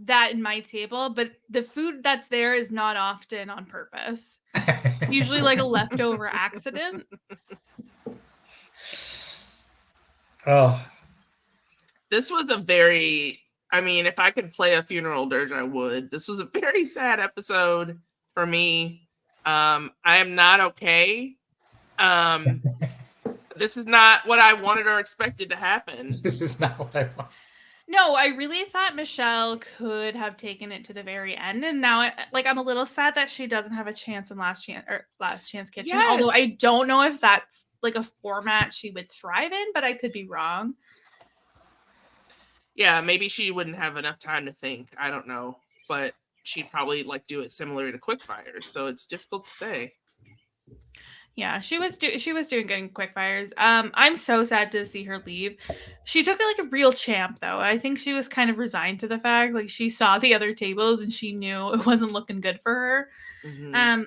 that in my table, but the food that's there is not often on purpose. Usually like a leftover accident. Oh. This was a very, I mean, if I could play a funeral dirge, I would. This was a very sad episode for me. I am not okay. This is not what I wanted or expected to happen. This is not what I want. No, I really thought Michelle could have taken it to the very end, and now I'm a little sad that she doesn't have a chance in Last Chance Kitchen. Yes. Although I don't know if that's like a format she would thrive in, but I could be wrong. Yeah, maybe she wouldn't have enough time to think. I don't know, but she'd probably like do it similar to Quickfire, so it's difficult to say. Yeah, she was doing good in Quickfires. I'm so sad to see her leave. She took it like a real champ, though. I think she was kind of resigned to the fact, like she saw the other tables and she knew it wasn't looking good for her. Mm-hmm.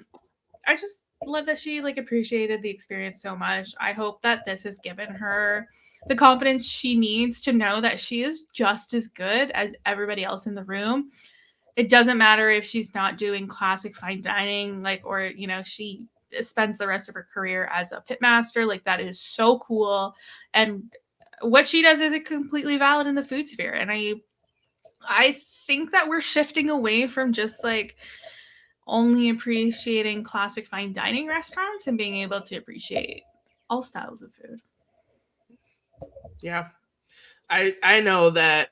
I just love that she like appreciated the experience so much. I hope that this has given her the confidence she needs to know that she is just as good as everybody else in the room. It doesn't matter if she's not doing classic fine dining, like, or, you know, she spends the rest of her career as a pitmaster. Like, that is so cool. And what she does is completely valid in the food sphere. And I think that we're shifting away from just like only appreciating classic fine dining restaurants and being able to appreciate all styles of food. Yeah. I know that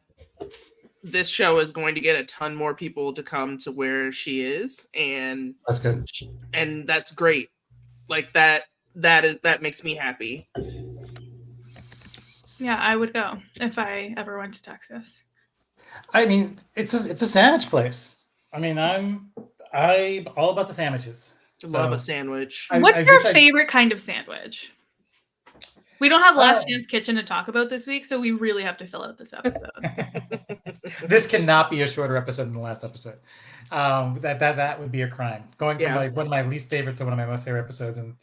this show is going to get a ton more people to come to where she is, and that's good. And that's great. Like that makes me happy. Yeah, I would go if I ever went to Texas. I mean, it's a sandwich place. I mean, I'm all about the sandwiches. Love a sandwich. What's your favorite kind of sandwich? We don't have Last Chance Kitchen to talk about this week, so we really have to fill out this episode. This cannot be a shorter episode than the last episode. That would be a crime. Going from like one of my least favorite to one of my most favorite episodes. And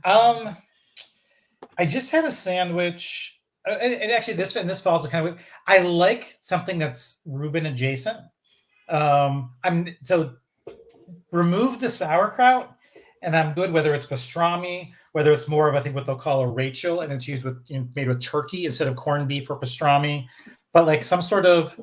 I just had a sandwich. And actually, this falls kind of. I like something that's Reuben adjacent. Remove the sauerkraut, and I'm good whether it's pastrami, whether it's more of I think what they'll call a Rachel, and it's used with made with turkey instead of corned beef or pastrami. But like some sort of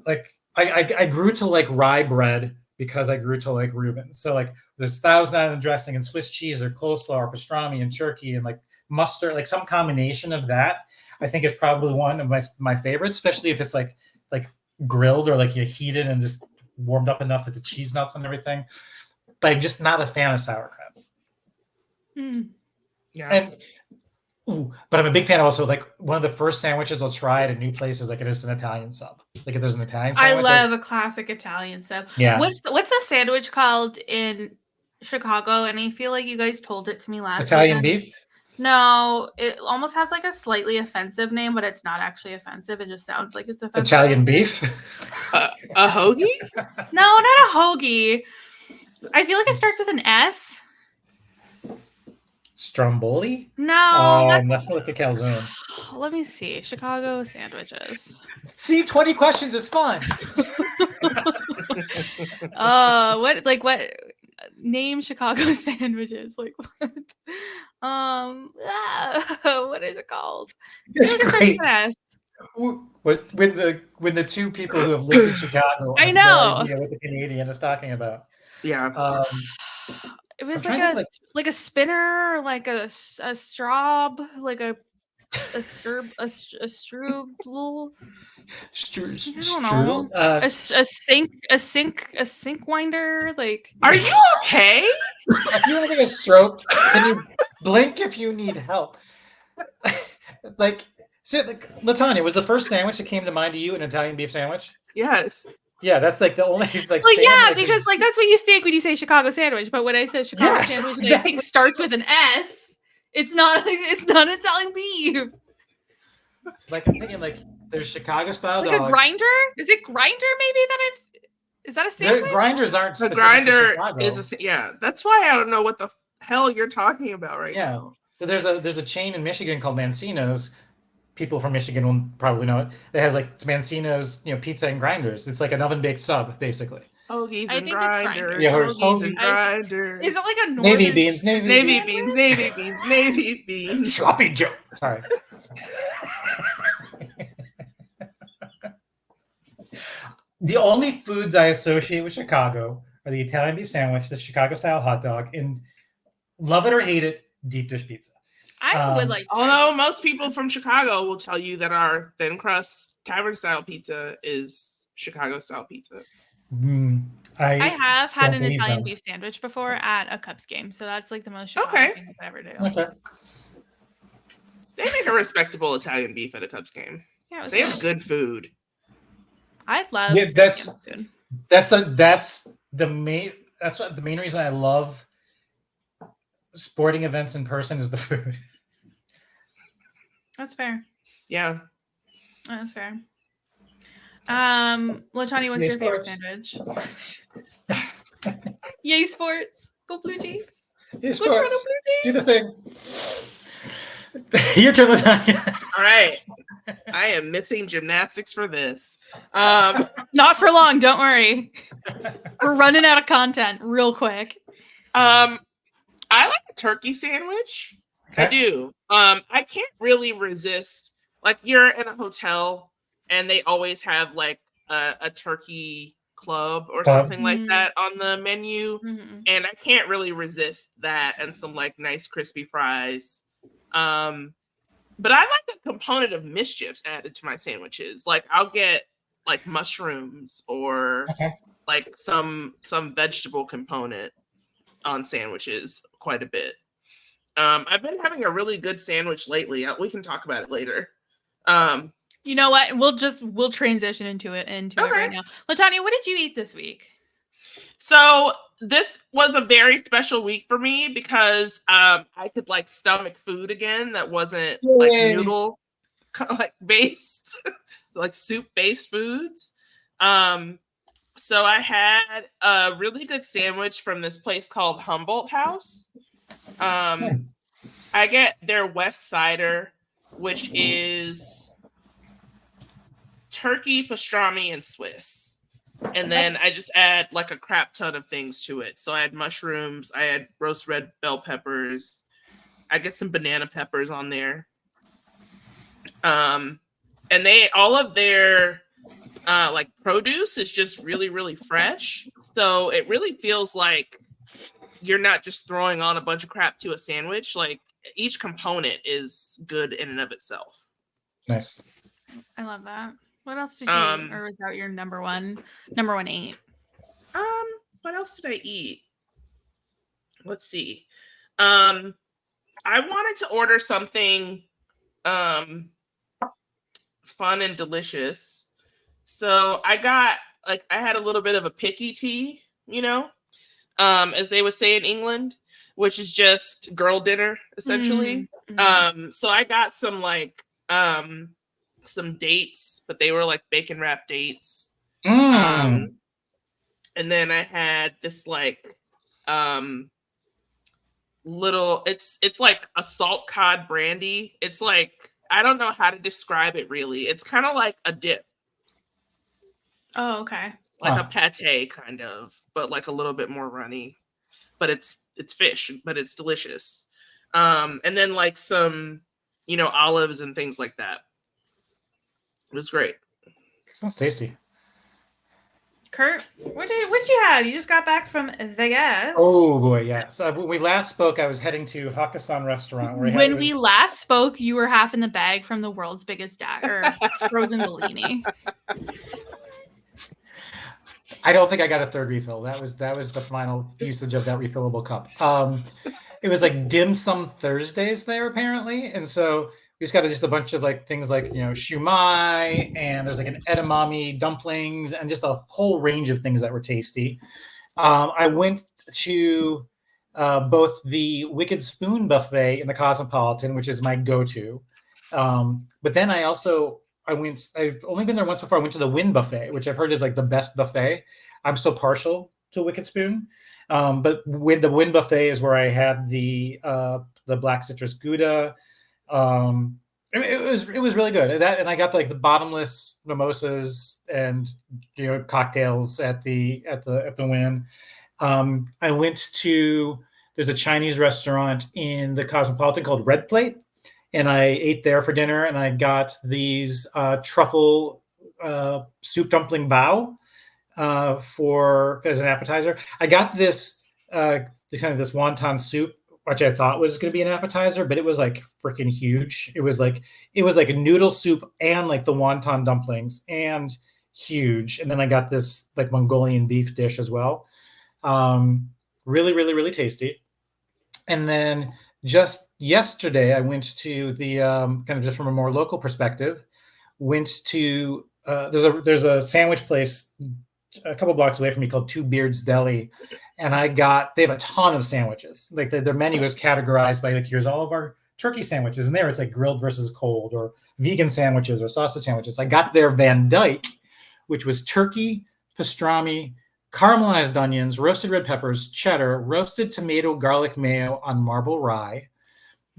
like I grew to like rye bread because I grew to like Reuben. So like there's Thousand Island dressing and Swiss cheese or coleslaw or pastrami and turkey and like mustard, like some combination of that. I think is probably one of my favorites, especially if it's like grilled or like you heat it and just warmed up enough that the cheese melts and everything. But I'm just not a fan of sauerkraut. Yeah. But I'm a big fan of also like one of the first sandwiches I'll try at a new place is like it is an Italian sub. Like if there's an Italian sandwich. I love a classic Italian sub. Yeah. What's the sandwich called in Chicago? And I feel like you guys told it to me last Italian beef? No, it almost has like a slightly offensive name, but it's not actually offensive. It just sounds like it's offensive. Italian beef? A hoagie? No, not a hoagie. I feel like it starts with an S. Stromboli? No, Let's look at calzone. let me see. Chicago sandwiches. See, 20 questions is fun. What name Chicago sandwiches? Like what? What is it called? It's It great. starts When the two people who have lived in Chicago I have know. no idea what the Canadian is talking about. Yeah. It was I'm trying to like a spinner, like a straub, like a strudel. I don't know. Strudel? A sink winder. Like, Are you okay? If you're having a stroke, can you blink if you need help? LaTonya, was the first sandwich that came to mind to you an Italian beef sandwich? Yes. Yeah, that's like the only like. well, yeah, sandwich because like that's what you think when you say Chicago sandwich. But when I said Chicago Yes, sandwich, I exactly. think starts with an S. It's not Italian beef. Like I'm thinking like there's Chicago style Like dogs. a grinder? Is it grinder? Maybe is that a sandwich? Grinders aren't The specific grinder to Chicago. is that's why I don't know what the hell you're talking about right now. There's a chain in Michigan called Mancino's. People from Michigan will probably know it. That has like it's Mancino's, pizza and grinders. It's like an oven baked sub, basically. Hoagies I and think it's grinders. Yeah, Hoagies and grinders. Is it like a northern Navy beans, Navy beans. Sloppy Joe. Sorry. The only foods I associate with Chicago are the Italian beef sandwich, the Chicago style hot dog, and love it or hate it, deep dish pizza. I would like. Although most people from Chicago will tell you that our thin crust tavern style pizza is Chicago style pizza. I have had an Italian them. beef sandwich before at a Cubs game, so that's like the most Chicago thing I could ever do. Okay. They make a respectable Italian beef at a Cubs game. Yeah, they have good food. I love. Yeah, food. That's the main reason I love sporting events in person is the food. That's fair. Yeah. That's fair. LaTonya, what's your favorite sandwich? Yay sports. Go Blue Jays. Yay sports. Do the thing. Your turn, LaTonya. All right. I am missing gymnastics for this. Not for long, don't worry. We're running out of content real quick. I like a turkey sandwich. Okay. I do. I can't really resist. Like you're in a hotel and they always have like a turkey club or something like that on the menu. Mm-hmm. And I can't really resist that and some like nice crispy fries. But I like a component of mischiefs added to my sandwiches. Like I'll get like mushrooms or like some vegetable component on sandwiches quite a bit. I've been having a really good sandwich lately. We can talk about it later. You know what? We'll transition into it right now. LaTonya, what did you eat this week? So this was a very special week for me because I could like stomach food again that wasn't like noodle like based, like soup based foods. So I had a really good sandwich from this place called Humboldt House. I get their West Sider, which is turkey, pastrami, and Swiss. And then I just add like a crap ton of things to it. So I had mushrooms, I had roast red bell peppers, I get some banana peppers on there. And all of their like produce is just really, really fresh. So it really feels like you're not just throwing on a bunch of crap to a sandwich. Like each component is good in and of itself. Nice. I love that. What else did you eat? Or was that your number one eight? What else did I eat? Let's see. I wanted to order something fun and delicious. So I had a little bit of a picky tea, as they would say in England, which is just girl dinner essentially. Mm-hmm. So I got some dates, but they were like bacon wrap dates. And then I had this like little. It's like a salt cod brandy. It's like, I don't know how to describe it really. It's kind of like a dip. Oh, okay. Like a pate kind of, but like a little bit more runny. But it's fish, but it's delicious. And then like some, olives and things like that. It was great. Sounds tasty. Curt, what did you have? You just got back from Vegas. Oh boy, yeah. So when we last spoke, I was heading to Hakkasan restaurant. When we last spoke, you were half in the bag from the world's biggest frozen Bellini. I don't think I got a third refill. That was the final usage of that refillable cup. It was like dim sum Thursdays there apparently, and so we just got just a bunch of like things like shumai, and there's like an edamame dumplings, and just a whole range of things that were tasty. I went to both the Wicked Spoon buffet in the Cosmopolitan, which is my go-to, but then I've only been there once before. I went to the Wynn buffet, which I've heard is like the best buffet. I'm so partial to Wicked Spoon, but with the Wynn buffet is where I had the black citrus Gouda. It was really good. And I got like the bottomless mimosas and cocktails at the Wynn. I went to there's a Chinese restaurant in the Cosmopolitan called Red Plate, and I ate there for dinner. And I got these truffle soup dumpling bao as an appetizer. I got this this wonton soup, which I thought was going to be an appetizer, but it was like freaking huge. It was like a noodle soup and like the wonton dumplings and huge. And then I got this like Mongolian beef dish as well. Really, really, really tasty. And then just yesterday, I went to the kind of just from a more local perspective, went to there's a sandwich place a couple blocks away from me called Two Beards Deli, and they have a ton of sandwiches. Like their menu is categorized by like, here's all of our turkey sandwiches, and there it's like grilled versus cold, or vegan sandwiches, or sausage sandwiches. I got their Van Dyke, which was turkey, pastrami, caramelized onions, roasted red peppers, cheddar, roasted tomato garlic mayo on marble rye.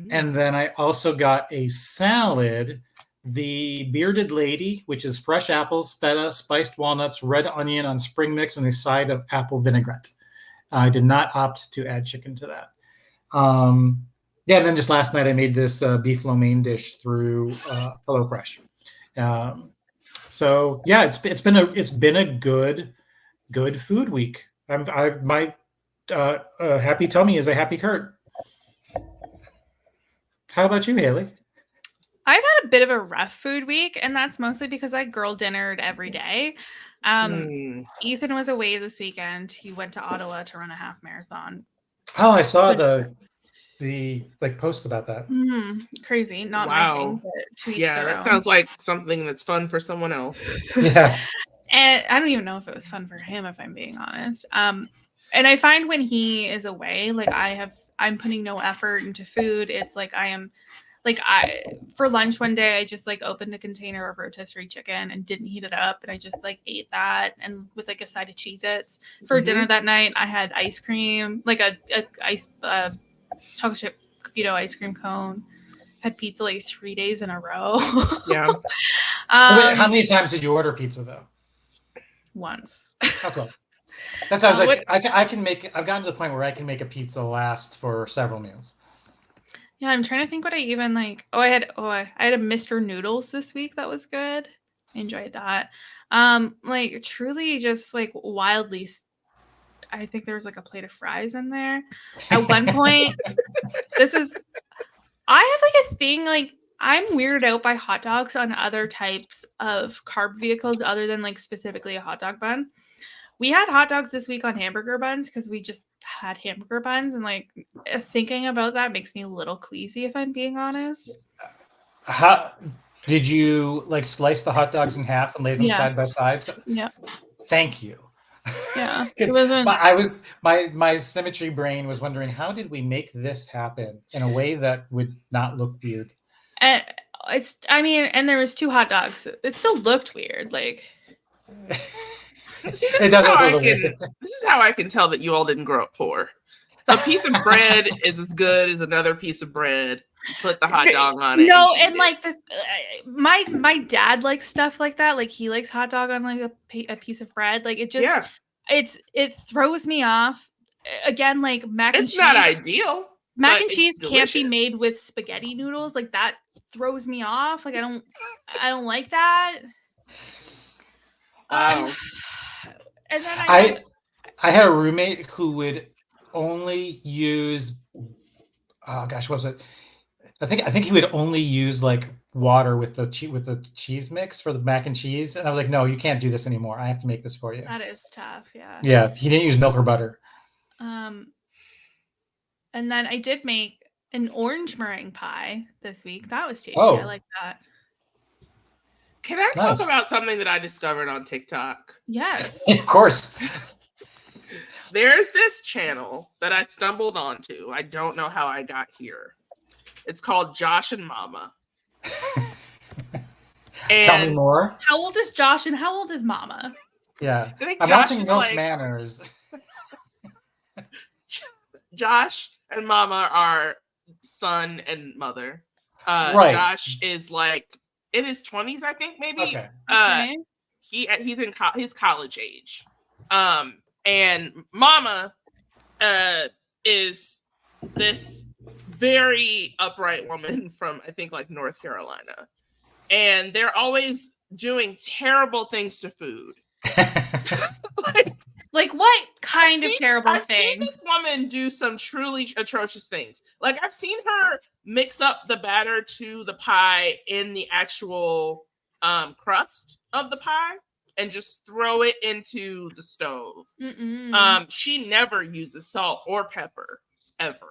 And then I also got a salad, the Bearded Lady, which is fresh apples, feta, spiced walnuts, red onion on spring mix, and a side of apple vinaigrette. I did not opt to add chicken to that. And then just last night I made this beef lo mein dish through HelloFresh. So yeah, it's been a good food week. My happy tummy is a happy Curt. How about you, Haley? I've had a bit of a rough food week, and that's mostly because I girl dinnered every day. Ethan was away this weekend. He went to Ottawa to run a half marathon. Oh, I saw the like posts about that. Crazy, not my thing, but to each their that own. Sounds like something that's fun for someone else. Yeah. And I don't even know if it was fun for him, if I'm being honest. And I find when he is away, like I'm putting no effort into food. It's like for lunch one day, I just like opened a container of rotisserie chicken and didn't heat it up, and I just like ate that and with like a side of Cheez-Its. For dinner that night, I had ice cream, like a chocolate chip ice cream cone. Had pizza like 3 days in a row. Yeah. Wait, how many times did you order pizza though? Once. Okay. That's how I was like, I've gotten to the point where I can make a pizza last for several meals. Yeah, I'm trying to think what I even like. I had a Mr. Noodles this week that was good. I enjoyed that. Like truly just like wildly, I think there was like a plate of fries in there. At one point, I have like a thing, like I'm weirded out by hot dogs on other types of carb vehicles other than like specifically a hot dog bun. We had hot dogs this week on hamburger buns because we just had hamburger buns, and like thinking about that makes me a little queasy, if I'm being honest. How did you like slice the hot dogs in half and lay them side by side? Yeah. Thank you. Yeah. Because my symmetry brain was wondering, how did we make this happen in a way that would not look weird? And there was 2 hot dogs. It still looked weird. Like See, this is how I can tell that you all didn't grow up poor. A piece of bread is as good as another piece of bread. Put the hot dog on it. No, and and like the my dad likes stuff like that. Like he likes hot dog on like a piece of bread. Like it just it throws me off. Again, like mac and cheese. It's not ideal. Mac and cheese can't be made with spaghetti noodles. Like that throws me off. Like I don't like that. Wow. And then I had a roommate who would only use, oh gosh, what was it? I think he would only use like water with the cheese mix for the mac and cheese, and I was like, no, you can't do this anymore. I have to make this for you. That is tough. Yeah. Yeah, he didn't use milk or butter. And then I did make an orange meringue pie this week. That was tasty. Oh. I like that. Can I talk about something that I discovered on TikTok? Yes. Of course. There's this channel that I stumbled onto. I don't know how I got here. It's called Josh and Mama. Tell me more. How old is Josh and how old is Mama? Yeah. I think I'm Josh watching is Milk like, Manners. Josh and Mama are son and mother. Right. Josh is like in his 20s, I think, maybe. Okay. He's in he's college age. And Mama is this very upright woman from, I think, like North Carolina. And they're always doing terrible things to food. Like what kind of terrible things? I've seen this woman do some truly atrocious things. Like I've seen her mix up the batter to the pie in the actual crust of the pie and just throw it into the stove. She never uses salt or pepper ever.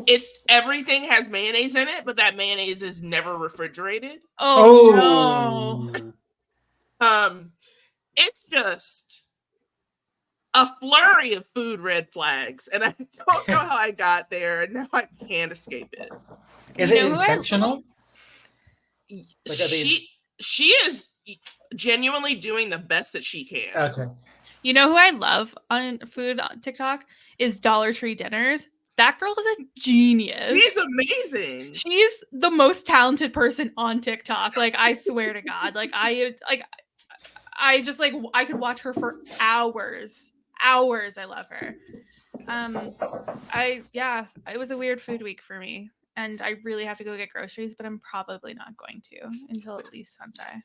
It's everything has mayonnaise in it, but that mayonnaise is never refrigerated. Oh no. It's just a flurry of food red flags, and I don't know how I got there, and now I can't escape it. Is it intentional? Like, she is genuinely doing the best that she can. Okay. You know who I love on food on TikTok is Dollar Tree Dinners. That girl is a genius. She's amazing. She's the most talented person on TikTok. Like I swear to God. I just like I could watch her for hours. Hours. I love her. It was a weird food week for me. And I really have to go get groceries, but I'm probably not going to until at least Sunday.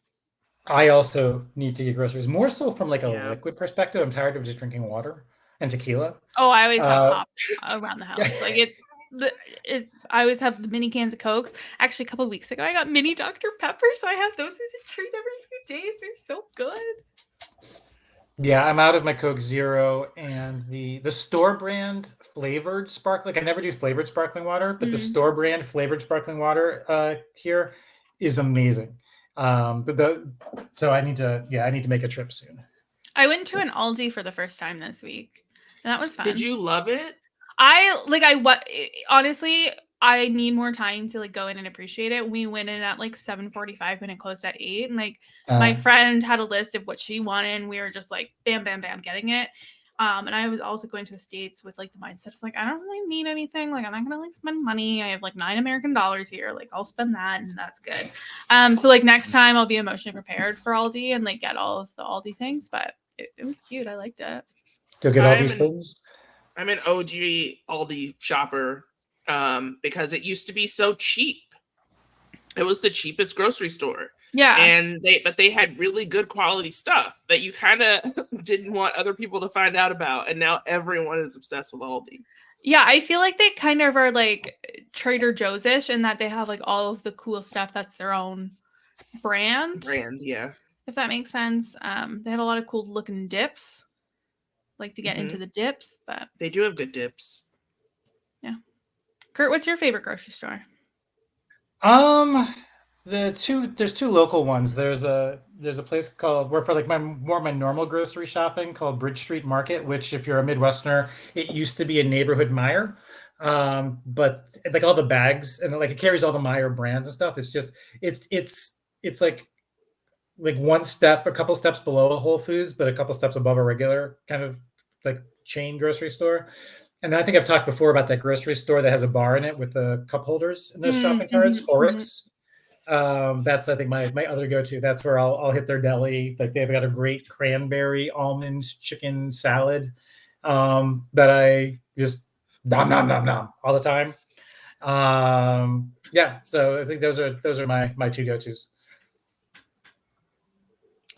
I also need to get groceries, more so from like a liquid perspective. I'm tired of just drinking water and tequila. Oh, I always have pop around the house. Like I always have the mini cans of Cokes. Actually, a couple of weeks ago, I got mini Dr. Pepper, so I have those as a treat every few days. They're so good. Yeah, I'm out of my Coke Zero and the store brand flavored sparkling. Like I never do flavored sparkling water, but the store brand flavored sparkling water here is amazing. So I need to make a trip soon. I went to an Aldi for the first time this week, and that was fun. Did you love it? Honestly, I need more time to like go in and appreciate it. We went in at like 7:45 when it closed at 8, and like my friend had a list of what she wanted, and we were just like bam, bam, bam, getting it. And I was also going to the States with like the mindset of like I don't really need anything. Like I'm not gonna like spend money. I have like $9 American here. Like I'll spend that, and that's good. So like next time I'll be emotionally prepared for Aldi and like get all of the Aldi things. But it was cute. I liked it. Go get all these things. I'm an OG Aldi shopper because it used to be so cheap. It was the cheapest grocery store. Yeah. And they had really good quality stuff that you kind of didn't want other people to find out about. And now everyone is obsessed with Aldi. Yeah, I feel like they kind of are like Trader Joe's-ish in that they have like all of the cool stuff that's their own brand, yeah. If that makes sense. They had a lot of cool looking dips. Like to get into the dips, but they do have good dips. Yeah. Curt, what's your favorite grocery store? There's two local ones. There's a place called where for like my normal grocery shopping called Bridge Street Market, which if you're a Midwesterner, it used to be a neighborhood Meijer. But like all the bags and like it carries all the Meijer brands and stuff. It's just it's like a couple steps below a Whole Foods, but a couple steps above a regular kind of like chain grocery store. And then I think I've talked before about that grocery store that has a bar in it with the cup holders in those shopping carts, Horrocks. That's, I think, my other go-to. That's where I'll hit their deli. Like they've got a great cranberry almond chicken salad that I just nom nom nom nom all the time. Yeah, so I think those are my two go-tos.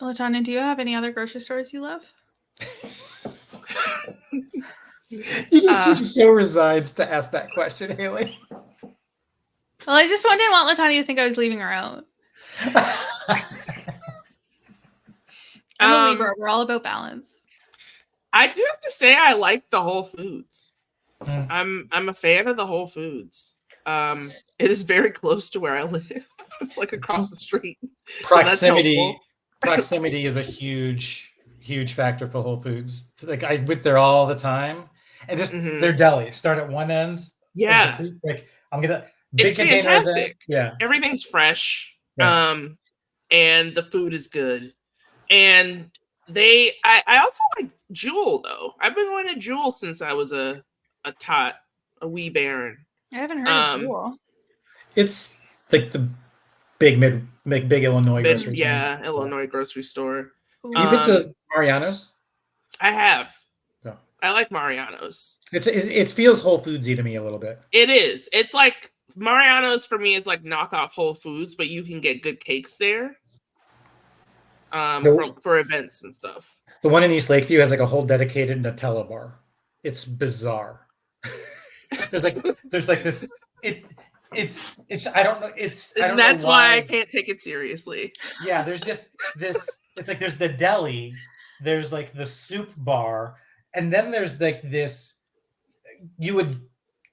LaTonya, do you have any other grocery stores you love? You just seem so resigned to ask that question, Haley. Well, I just didn't want LaTonya to think I was leaving her out. I'm a Libra. We're all about balance. I do have to say I like the Whole Foods. I'm a fan of the Whole Foods. It is very close to where I live. It's like across the street. Proximity is a huge factor for Whole Foods. Like I went there all the time, and just their deli start at one end. Yeah, like I'm gonna. It's fantastic. Yeah, everything's fresh. Yeah. And the food is good. And I also like Jewel though. I've been going to Jewel since I was a wee baron. I haven't heard of Jewel. It's like the big Illinois grocery store. Yeah, Illinois grocery store. You've been to Mariano's? I have. Yeah. I like Mariano's. It feels Whole Foodsy to me a little bit. It is. It's like Mariano's for me is like knockoff Whole Foods, but you can get good cakes there. For events and stuff. The one in East Lakeview has like a whole dedicated Nutella bar. It's bizarre. there's like this. It's I don't know. That's why I can't take it seriously. Yeah, there's just this. It's like there's the deli, there's like the soup bar, and then there's like this. You would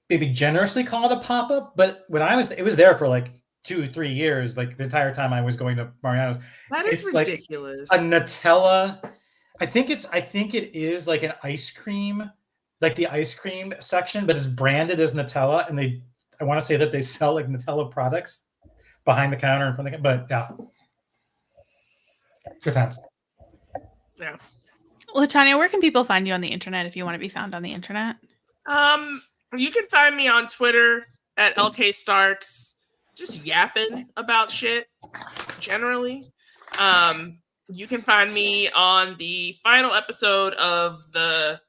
maybe generously call it a pop-up, but when it was there for like 2-3 years, like the entire time I was going to Mariano's. That is ridiculous. Like a Nutella. I think it is like an ice cream, like the ice cream section, but it's branded as Nutella, and I want to say that they sell like Nutella products behind the counter in front of the, but yeah. Good times. Yeah. LaTonya, where can people find you on the internet if you want to be found on the internet? You can find me on Twitter at LK Starks, just yapping about shit generally. You can find me on the final episode of the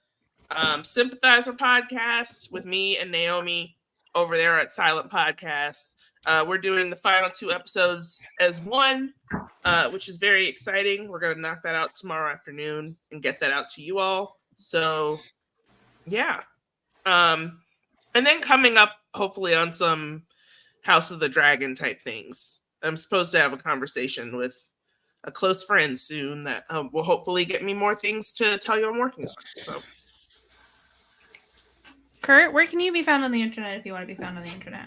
Sympathizer podcast with me and Naomi over there at Silent Podcasts. We're doing the final 2 episodes as one, which is very exciting. We're going to knock that out tomorrow afternoon and get that out to you all. So, yeah. And then coming up, hopefully, on some House of the Dragon type things. I'm supposed to have a conversation with a close friend soon that will hopefully get me more things to tell you I'm working on. So. Curt, where can you be found on the internet if you want to be found on the internet?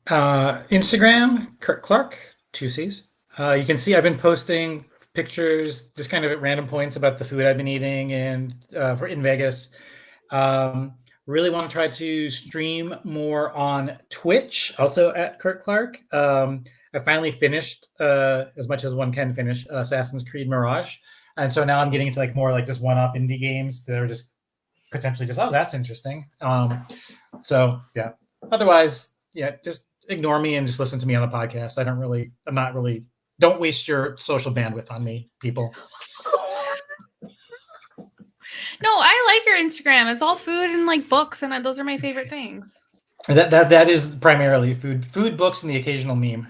Instagram, Curt Clark, 2 C's. You can see I've been posting pictures just kind of at random points about the food I've been eating and in Vegas. Really want to try to stream more on Twitch, also at Curt Clark. I finally finished, as much as one can finish, Assassin's Creed Mirage. And so now I'm getting into like more like just one-off indie games that are just potentially just, oh, that's interesting. So yeah, otherwise, yeah, just ignore me and just listen to me on the podcast. Don't waste your social bandwidth on me, people. No, I like your Instagram. It's all food and like books, and those are my favorite things. That is primarily food, books, and the occasional meme.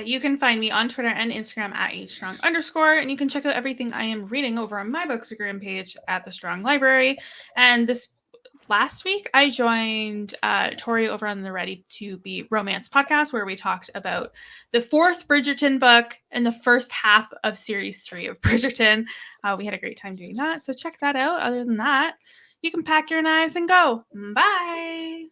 You can find me on Twitter and Instagram at @strong_, and you can check out everything I am reading over on my Bookstagram page at the Strong Library. And this last week, I joined Tori over on the Ready to Be Romance podcast, where we talked about the 4th Bridgerton book and the first half of series 3 of Bridgerton. We had a great time doing that, so check that out. Other than that, you can pack your knives and go. Bye.